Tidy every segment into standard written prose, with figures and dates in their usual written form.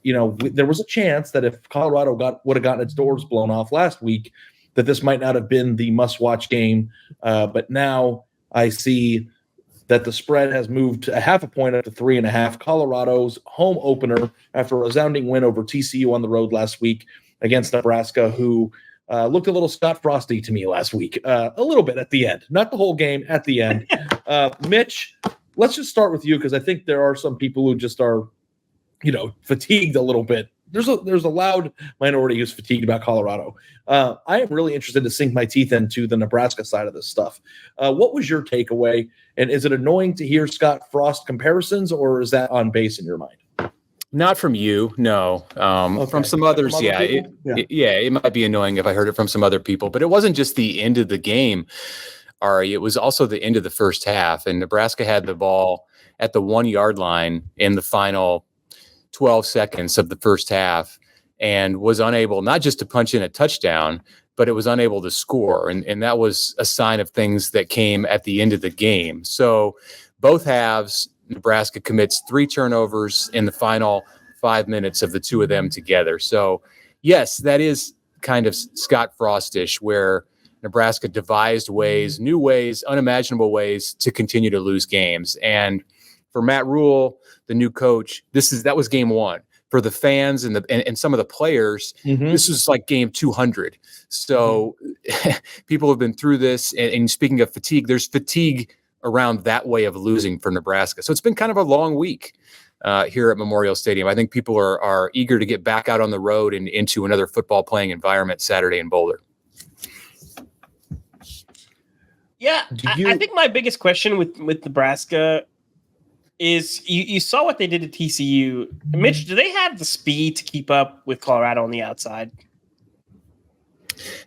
there was a chance that if Colorado would have gotten its doors blown off last week, that this might not have been the must-watch game. But now I see that the spread has moved a half a point up to 3.5. Colorado's home opener after a resounding win over TCU on the road last week against Nebraska, who looked a little Scott Frosty to me last week, a little bit at the end, not the whole game, at the end. Mitch, let's just start with you because I think there are some people who just are, fatigued a little bit. There's a loud minority who's fatigued about Colorado. I am really interested to sink my teeth into the Nebraska side of this stuff. What was your takeaway? And is it annoying to hear Scott Frost comparisons, or is that on base in your mind? Not from you, no. Okay. From some others, from it might be annoying if I heard it from some other people. But it wasn't just the end of the game, Ari. It was also the end of the first half, and Nebraska had the ball at the 1-yard line in the final 12 seconds of the first half and was unable not just to punch in a touchdown, but it was unable to score. And that was a sign of things that came at the end of the game. So both halves, Nebraska commits 3 turnovers in the final 5 minutes of the two of them together. So yes, that is kind of Scott Frostish, where Nebraska devised ways, new ways, unimaginable ways to continue to lose games. And for Matt Rule, the new coach, that was game 1. For the fans and some of the players, This was like game 200. So people have been through this. And speaking of fatigue, there's fatigue around that way of losing for Nebraska. So it's been kind of a long week here at Memorial Stadium. I think people are eager to get back out on the road and into another football playing environment Saturday in Boulder. Yeah, I think my biggest question with Nebraska is you saw what they did to TCU. Mitch, do they have the speed to keep up with Colorado on the outside?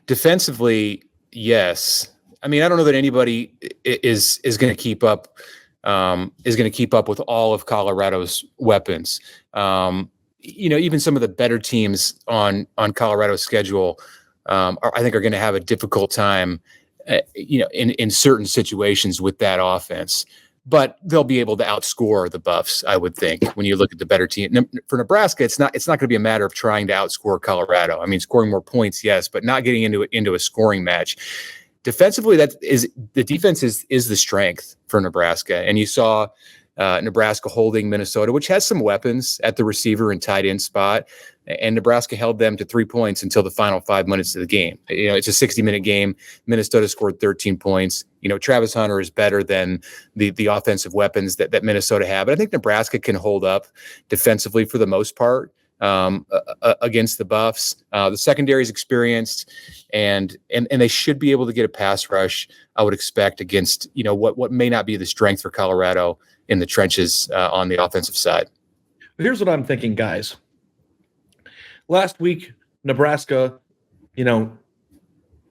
Defensively, yes. I mean, I don't know that anybody is going to keep up. Is going to keep up with all of Colorado's weapons. Even some of the better teams on Colorado's schedule, I think, are going to have a difficult time. In certain situations with that offense. But they'll be able to outscore the Buffs, I would think, when you look at the better team. For Nebraska, it's not going to be a matter of trying to outscore Colorado. I mean, scoring more points, yes, but not getting into a scoring match. Defensively, the defense is the strength for Nebraska. And you saw Nebraska holding Minnesota, which has some weapons at the receiver and tight end spot. And Nebraska held them to 3 points until the final 5 minutes of the game. It's a 60-minute game. Minnesota scored 13 points. Travis Hunter is better than the offensive weapons that Minnesota have. But I think Nebraska can hold up defensively for the most part against the Buffs. The secondary is experienced, and they should be able to get a pass rush, I would expect, against what may not be the strength for Colorado in the trenches on the offensive side. Here's what I'm thinking, guys. Last week, Nebraska,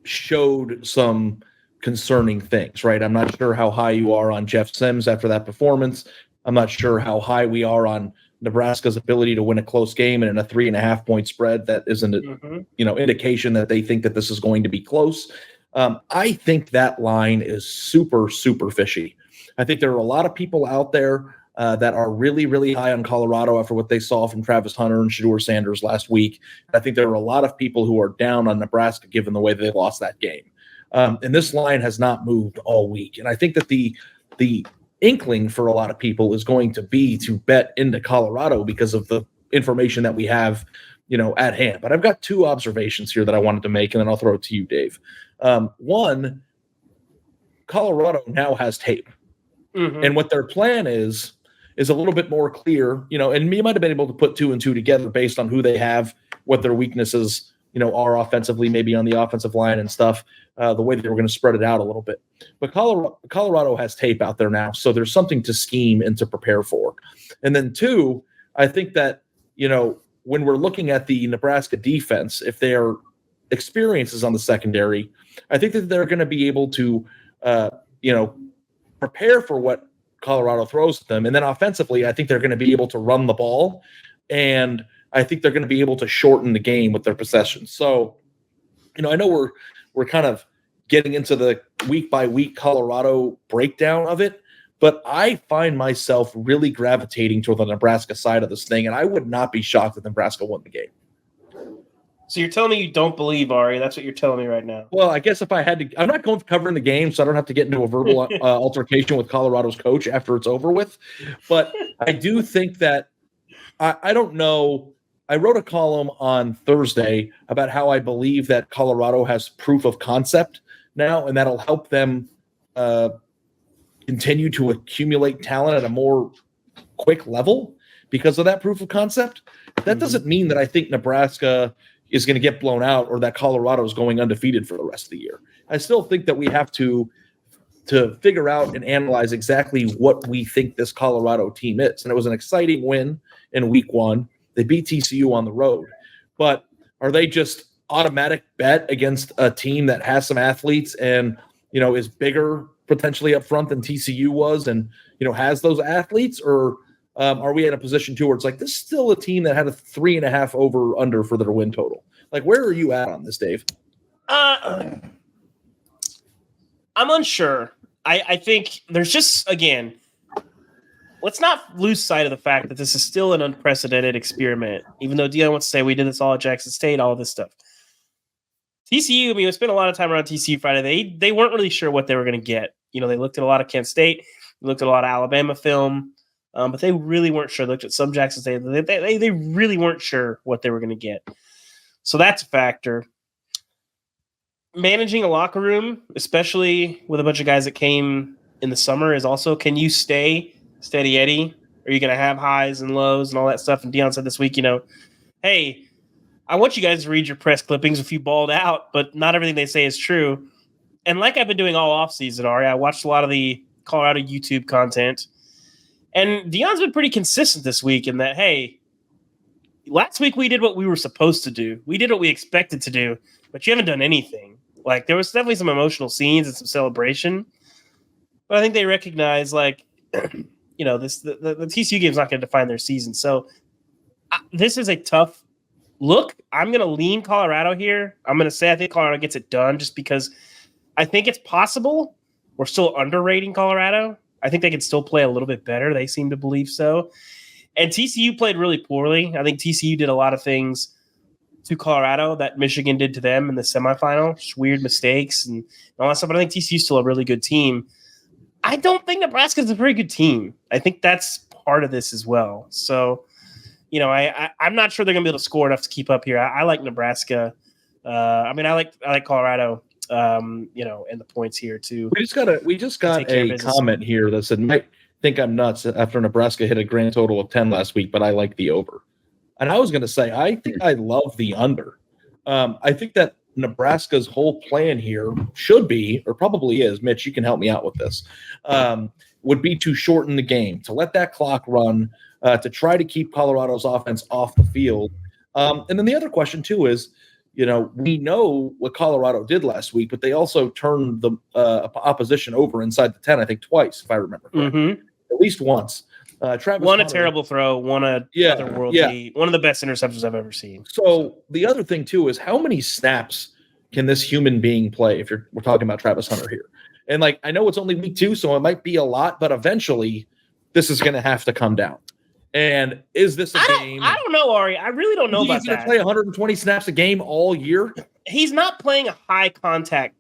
showed some concerning things, right? I'm not sure how high you are on Jeff Sims after that performance. I'm not sure how high we are on Nebraska's ability to win a close game and in a 3.5-point spread. That isn't indication that they think that this is going to be close. I think that line is super, super fishy. I think there are a lot of people out there that are really, really high on Colorado after what they saw from Travis Hunter and Shedeur Sanders last week. I think there are a lot of people who are down on Nebraska given the way they lost that game. And this line has not moved all week. And I think that the inkling for a lot of people is going to be to bet into Colorado because of the information that we have, at hand. But I've got 2 observations here that I wanted to make, and then I'll throw it to you, Dave. One, Colorado now has tape. And what their plan is a little bit more clear, and you might have been able to put 2 and 2 together based on who they have, what their weaknesses, are offensively, maybe on the offensive line and stuff, the way that they were going to spread it out a little bit. But Colorado has tape out there now, so there's something to scheme and to prepare for. And then 2, I think that, when we're looking at the Nebraska defense, if their experiences on the secondary, I think that they're going to be able to, prepare for what Colorado throws at them. And then offensively, I think they're going to be able to run the ball, and I think they're going to be able to shorten the game with their possessions. So, I know we're kind of getting into the week by week Colorado breakdown of it, but I find myself really gravitating toward the Nebraska side of this thing, and I would not be shocked if Nebraska won the game. So you're telling me you don't believe, Ari? That's what you're telling me right now. Well, I guess if I had to, I'm not going covering the game, so I don't have to get into a verbal altercation with Colorado's coach after it's over with. But I do think that I don't know. I wrote a column on Thursday about how I believe that Colorado has proof of concept now, and that'll help them continue to accumulate talent at a more quick level because of that proof of concept. That doesn't mean that I think Nebraska is going to get blown out or that Colorado is going undefeated for the rest of the year. I still think that we have to figure out and analyze exactly what we think this Colorado team is. And it was an exciting win in week 1. They beat TCU on the road. But are they just automatic bet against a team that has some athletes and, is bigger potentially up front than TCU was and, has those athletes? Or are we in a position too where it's like this is still a team that had a 3.5 over under for their win total? Like, where are you at on this, Dave? I'm unsure. I think there's just, again, let's not lose sight of the fact that this is still an unprecedented experiment, even though Dion wants to say we did this all at Jackson State, all of this stuff. TCU, we spent a lot of time around TCU Friday. They weren't really sure what they were going to get. They looked at a lot of Kent State, looked at a lot of Alabama film. But they really weren't sure. They looked at some Jackson State. They really weren't sure what they were going to get. So that's a factor. Managing a locker room, especially with a bunch of guys that came in the summer, is also, can you stay steady Eddie? Are you going to have highs and lows and all that stuff? And Dion said this week, hey, I want you guys to read your press clippings if you balled out, but not everything they say is true. And like I've been doing all offseason, Ari, I watched a lot of the Colorado YouTube content. And Dion's been pretty consistent this week in that, hey, last week we did what we were supposed to do. We did what we expected to do, but you haven't done anything. Like, there was definitely some emotional scenes and some celebration. But I think they recognize, like, the TCU game is not going to define their season. So this is a tough look. I'm going to lean Colorado here. I'm going to say I think Colorado gets it done just because I think it's possible. We're still underrating Colorado. I think they can still play a little bit better. They seem to believe so. And TCU played really poorly. I think TCU did a lot of things to Colorado that Michigan did to them in the semifinal. Just weird mistakes and all that stuff. But I think TCU's still a really good team. I don't think Nebraska's a very good team. I think that's part of this as well. So, I'm not sure they're going to be able to score enough to keep up here. I like Nebraska. I like Colorado. And the points here too. We just got a comment here that said, might think I'm nuts after Nebraska hit a grand total of 10 last week, but I like the over. And I was going to say, I think I love the under. I think that Nebraska's whole plan here should be, or probably is, Mitch, you can help me out with this, would be to shorten the game, to let that clock run, to try to keep Colorado's offense off the field. And then the other question too is, we know what Colorado did last week, but they also turned the opposition over inside the 10, I think twice, if I remember correctly. At least once. Travis one Hunter, a terrible throw, one otherworldly, one of the best interceptions I've ever seen. So the other thing too is how many snaps can this human being play if we're talking about Travis Hunter here? And I know it's only week 2, so it might be a lot, but eventually this is going to have to come down. And is this a game? I don't know, Ari. I really don't know about that. He's going to play 120 snaps a game all year? He's not playing a high contact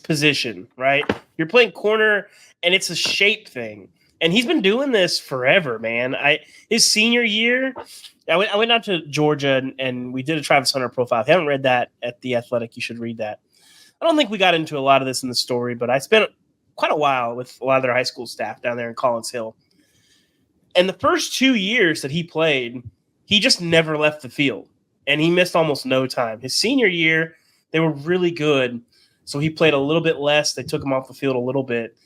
position, right? You're playing corner, and it's a shape thing. And he's been doing this forever, man. His senior year, I went out to Georgia, and we did a Travis Hunter profile. If you haven't read that at The Athletic, you should read that. I don't think we got into a lot of this in the story, but I spent quite a while with a lot of their high school staff down there in Collins Hill. And the first 2 years that he played, he just never left the field. And he missed almost no time. His senior year, they were really good. So he played a little bit less. They took him off the field a little bit.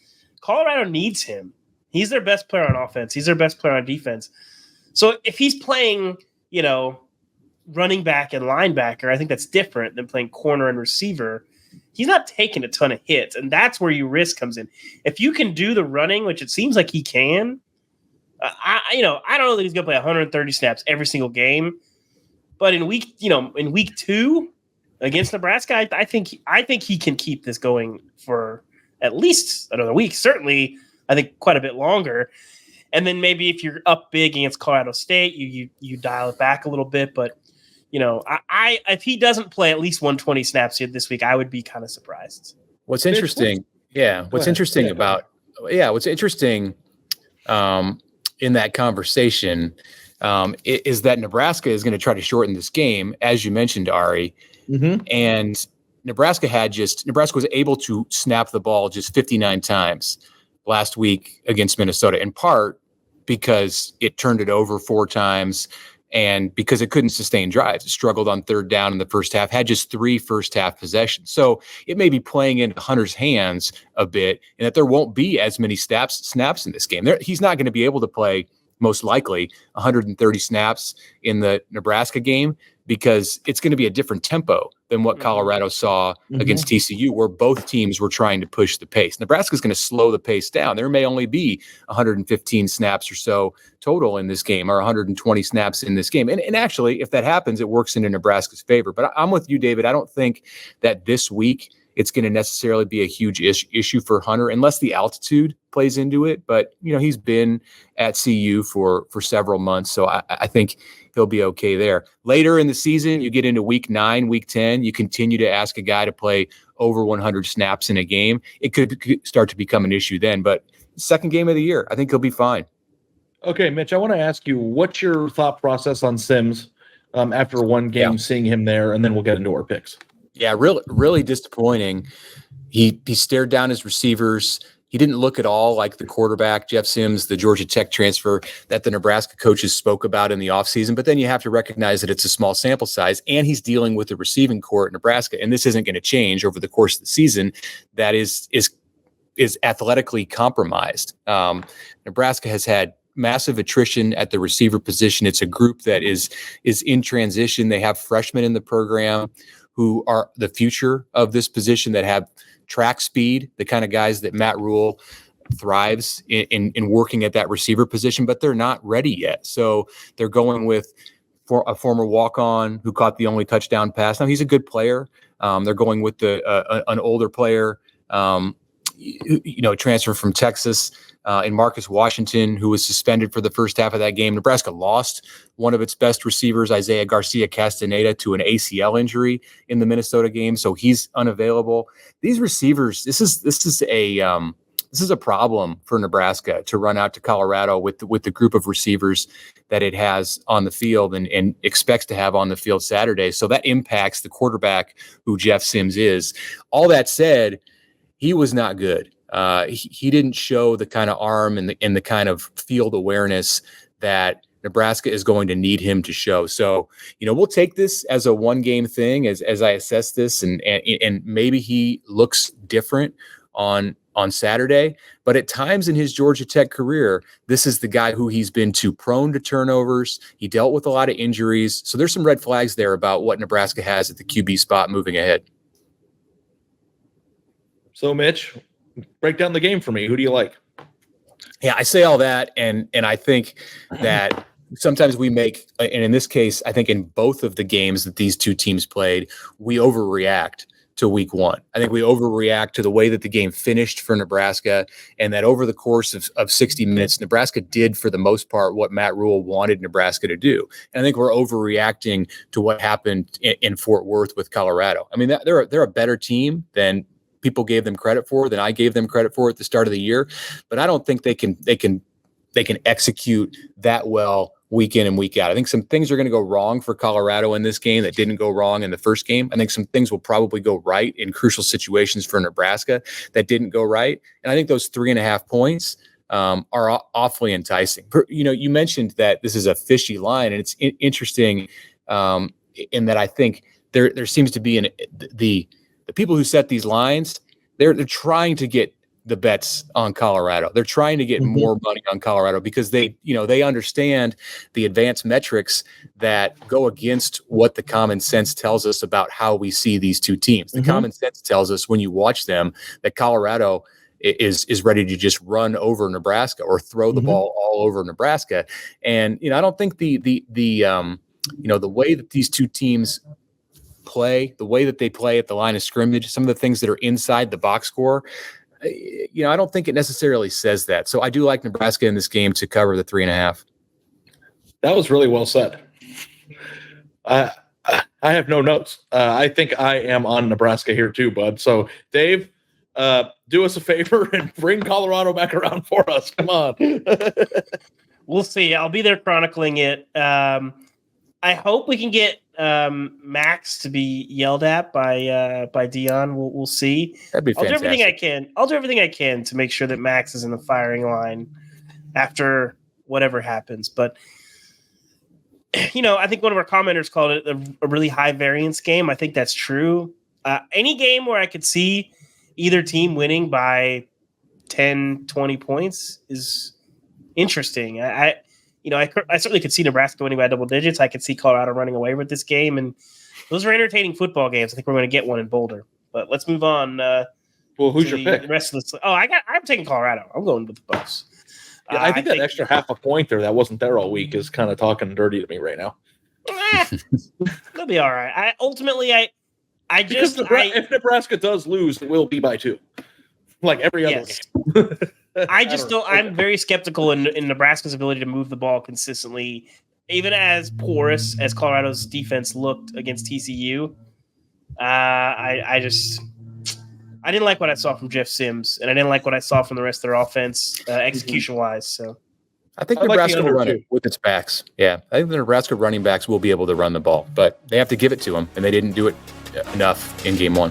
Colorado needs him. He's their best player on offense. He's their best player on defense. So if he's playing, running back and linebacker, I think that's different than playing corner and receiver. He's not taking a ton of hits. And that's where your risk comes in. If you can do the running, which it seems like he can, I don't know that he's going to play 130 snaps every single game, but in week 2 against Nebraska, I think he can keep this going for at least another week. Certainly I think, quite a bit longer. And then maybe if you're up big against Colorado State, you dial it back a little bit. But I if he doesn't play at least 120 snaps here this week, I would be kind of surprised. What's interesting, what's interesting in that conversation is that Nebraska is going to try to shorten this game, as you mentioned, Ari. And Nebraska was able to snap the ball just 59 times last week against Minnesota, in part because it turned it over 4 times and because it couldn't sustain drives. It struggled on third down in the first half, had just 3 first half possessions. So it may be playing into Hunter's hands a bit, and that there won't be as many snaps in this game. He's not going to be able to play, most likely, 130 snaps in the Nebraska game, because it's going to be a different tempo than what Colorado saw against TCU, where both teams were trying to push the pace. Nebraska's going to slow the pace down. There may only be 115 snaps or so total in this game, or 120 snaps in this game. And actually, if that happens, it works into Nebraska's favor. But I'm with you, David. I don't think that this week it's going to necessarily be a huge issue for Hunter, unless the altitude plays into it. But, he's been at CU for several months, so I think he'll be okay there. Later in the season, you get into week 9, week 10, you continue to ask a guy to play over 100 snaps in a game. It could start to become an issue then, but second game of the year, I think he'll be fine. Okay, Mitch, I want to ask you, what's your thought process on Sims after one game, seeing him there, and then we'll get into our picks. Yeah, really disappointing. He stared down his receivers. He didn't look at all like the quarterback, Jeff Sims, the Georgia Tech transfer that the Nebraska coaches spoke about in the offseason. But then you have to recognize that it's a small sample size, and he's dealing with the receiving core at Nebraska. And this isn't going to change over the course of the season. That is athletically compromised. Nebraska has had massive attrition at the receiver position. It's a group that is in transition. They have freshmen in the program who are the future of this position, that have track speed, the kind of guys that Matt Rule thrives in working at that receiver position, but they're not ready yet. So they're going with a former walk-on who caught the only touchdown pass. Now, he's a good player. They're going with an older player, transfer from Texas, in Marcus Washington, who was suspended for the first half of that game. Nebraska lost one of its best receivers, Isaiah Garcia Castaneda, to an ACL injury in the Minnesota game, so he's unavailable. These receivers, this is a problem for Nebraska to run out to Colorado with the group of receivers that it has on the field and expects to have on the field Saturday. So that impacts the quarterback, who Jeff Sims is. All that said, he was not good. He didn't show the kind of arm and the kind of field awareness that Nebraska is going to need him to show. So, we'll take this as a one-game thing as I assess this, and maybe he looks different on Saturday. But at times in his Georgia Tech career, this is the guy who he's been too prone to turnovers. He dealt with a lot of injuries. So there's some red flags there about what Nebraska has at the QB spot moving ahead. So, Mitch, break down the game for me. Who do you like? Yeah, I say all that, and I think that sometimes we make, and in this case, I think in both of the games that these two teams played, we overreact to week 1. I think we overreact to the way that the game finished for Nebraska, and that over the course of 60 minutes, Nebraska did, for the most part, what Matt Rule wanted Nebraska to do. And I think we're overreacting to what happened in Fort Worth with Colorado. I mean, they're a better team than people gave them credit for, than I gave them credit for at the start of the year. But I don't think they can execute that well week in and week out. I think some things are going to go wrong for Colorado in this game that didn't go wrong in the first game. I think some things will probably go right in crucial situations for Nebraska that didn't go right. And I think those 3.5 points are awfully enticing. You mentioned that this is a fishy line, and it's interesting in that I think there seems to be the people who set these lines, they're trying to get the bets on Colorado. They're trying to get more money on Colorado because they understand the advanced metrics that go against what the common sense tells us about how we see these two teams. The common sense tells us when you watch them that Colorado is ready to just run over Nebraska or throw the ball all over Nebraska. And I don't think the way that these two teams play, the way that they play at the line of scrimmage, some of the things that are inside the box score, I don't think it necessarily says that. So I do like Nebraska in this game to cover the 3.5. That was really well said. I have no notes. I think I am on Nebraska here too, bud. So Dave, do us a favor and bring Colorado back around for us. Come on. We'll see. I'll be there chronicling it. I hope we can get Max to be yelled at by Dion. We'll see. That'd be fantastic. I'll do everything I can to make sure that Max is in the firing line after whatever happens. But I think one of our commenters called it a really high variance game. I think that's true. Any game where I could see either team winning by 10, 20 points is interesting. I certainly could see Nebraska winning by double digits. I could see Colorado running away with this game, and those are entertaining football games. I think we're going to get one in Boulder. But let's move on. Well, who's your pick? The rest of this. I'm taking Colorado. I'm going with the Buffs. Yeah, I think that extra half a point there that wasn't there all week is kind of talking dirty to me right now. They'll be all right. If Nebraska does lose, it will be by 2, like every other game. I'm very skeptical in Nebraska's ability to move the ball consistently, even as porous as Colorado's defense looked against TCU. I didn't like what I saw from Jeff Sims, and I didn't like what I saw from the rest of their offense, execution-wise. So, I think Nebraska will run it with its backs. Yeah, I think the Nebraska running backs will be able to run the ball, but they have to give it to them, and they didn't do it enough in game 1.